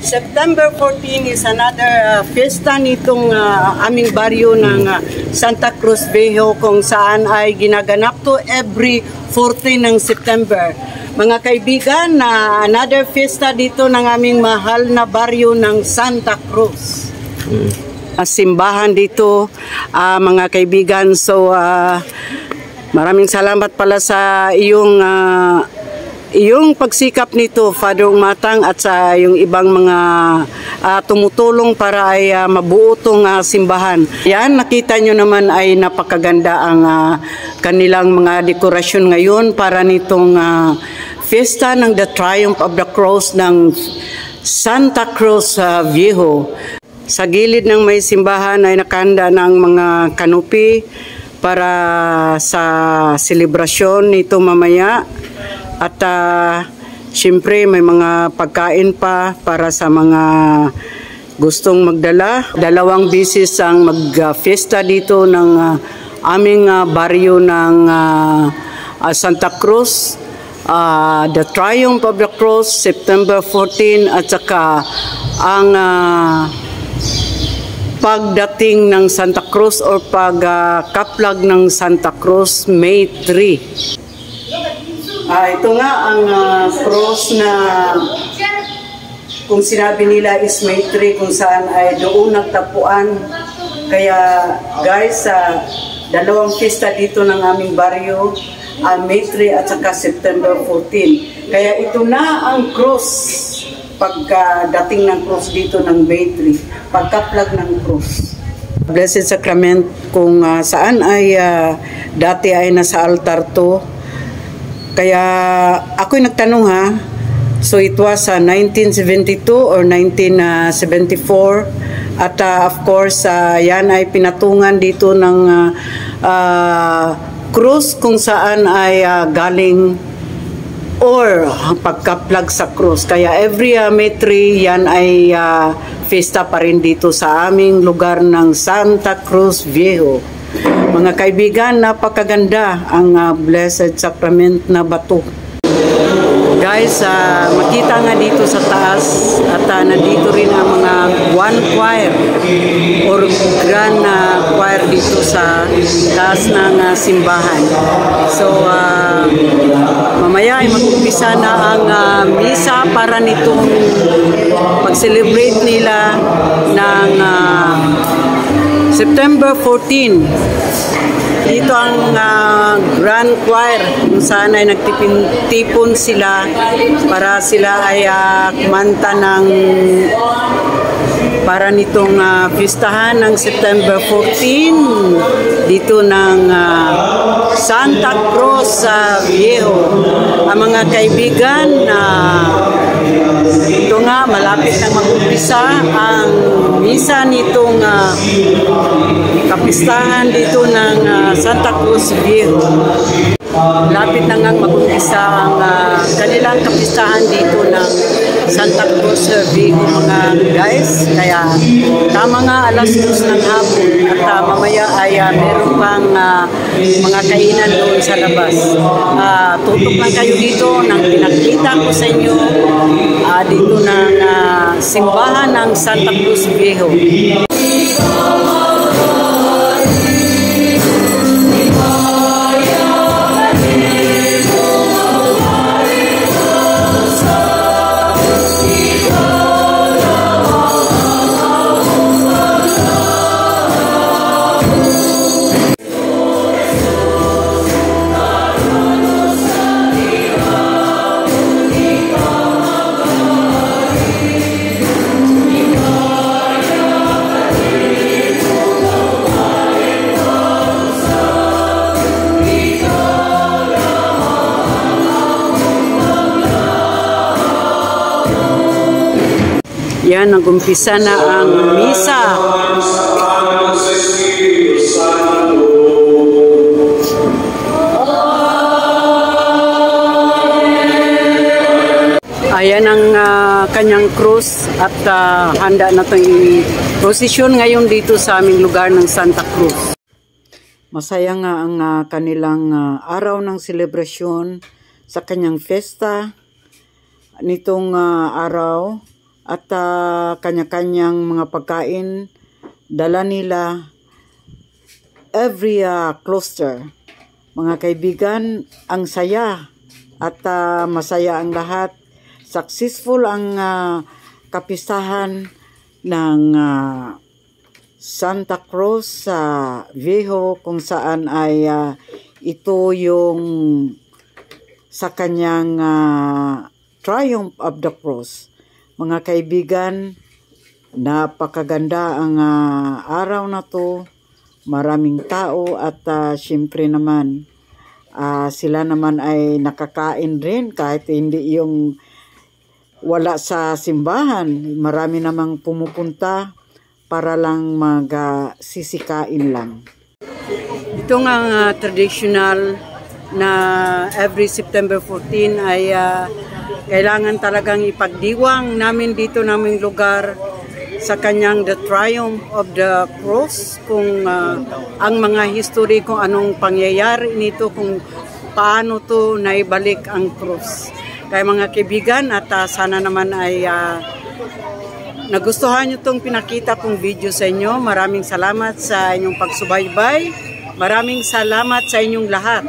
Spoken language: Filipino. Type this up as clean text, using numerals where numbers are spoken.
September 14 is another fiesta nitong aming baryo ng Santa Cruz Viejo, kung saan ay ginaganap to every 14 ng September. Mga kaibigan, another fiesta dito ng aming mahal na baryo ng Santa Cruz. Simbahan dito, mga kaibigan. So, maraming salamat pala sa iyong pagsikap nito, Father Umatang, at sa yung ibang mga tumutulong para ay mabuo itong simbahan. Yan, nakita nyo naman ay napakaganda ang kanilang mga dekorasyon ngayon para nitong fiesta ng The Triumph of the Cross ng Santa Cruz Viejo. Sa gilid ng may simbahan ay nakahanda ng mga kanopi para sa selebrasyon nito mamaya. At siyempre may mga pagkain pa para sa mga gustong magdala. 2 beses ang mag-fiesta dito ng aming baryo ng Santa Cruz. The Triumph of the Cross, September 14, at saka ang pagdating ng Santa Cruz or pagkaplag ng Santa Cruz, May 3. Ito nga ang cross na kung sinabi nila is May 3, kung saan ay doon nagtapuan. Kaya guys, 2 fiesta dito ng aming baryo, May 3 at saka September 14. Kaya ito na ang cross pagdating ng cross dito ng May 3, pagkaplag ng cross. Blessed Sacrament, kung saan ay dati ay nasa altar to. Kaya ako'y nagtanong so it was 1972 or 1974, at of course yan ay pinatungan dito ng krus kung saan ay galing or pagkaplag sa krus. Kaya every May 3 yan ay fiesta pa rin dito sa aming lugar ng Santa Cruz Viejo. Mga kaibigan, napakaganda ang Blessed Sacrament na bato. Guys, makita nga dito sa taas at nandito rin ang mga one choir or grand choir dito sa taas ng simbahan. So, mamaya ay mag-umpisa na ang misa para nitong pag-celebrate nila ng September 14. Dito ang Grand Choir, kung saan ay nagtipon sila para sila ay kumanta ng para nitong pistahan ng September 14 dito ng Santa Cruz Viejo. Ang mga kaibigan, ito nga, malapit nang mag-umpisa ang misa nitong kapistahan dito ng Santa Cruz Viejo. Lapit na nga mag-umpisa ang kanilang kapistahan dito ng Santa Cruz Viejo, mga guys. Kaya tama nga alas 2 ng hapon at mamaya ay meron pang mga kainan doon sa labas. Tutok lang kayo dito nang pinakita ko sa inyo dito ng simbahan ng Santa Cruz Viejo. Yan, nag-umpisa na ang misa. Ayan ang kanyang krus at handa na itong i-prosesyon ngayon dito sa aming lugar ng Santa Cruz. Masaya nga ang kanilang araw ng selebrasyon sa kanyang festa nitong araw. at kanya-kanyang mga pagkain dala nila every cluster. Mga kaibigan, ang saya at masaya ang lahat. Successful ang kapistahan ng Santa Cruz sa Viejo, kung saan ay ito yung sa kanyang Triumph of the Cross. Mga kaibigan, napakaganda ang araw na to. Maraming tao at syempre naman sila naman ay nakakain rin kahit hindi yung wala sa simbahan. Marami namang pumupunta para lang magsisikain lang. Ito nga traditional na every September 14 ay kailangan talagang ipagdiwang namin dito naming lugar sa kanyang The Triumph of the Cross, kung ang mga history kung anong pangyayari nito, kung paano to naibalik ang cross. Kaya mga kaibigan, at sana naman ay nagustuhan nyo itong pinakita kong video sa inyo. Maraming salamat sa inyong pagsubaybay. Maraming salamat sa inyong lahat.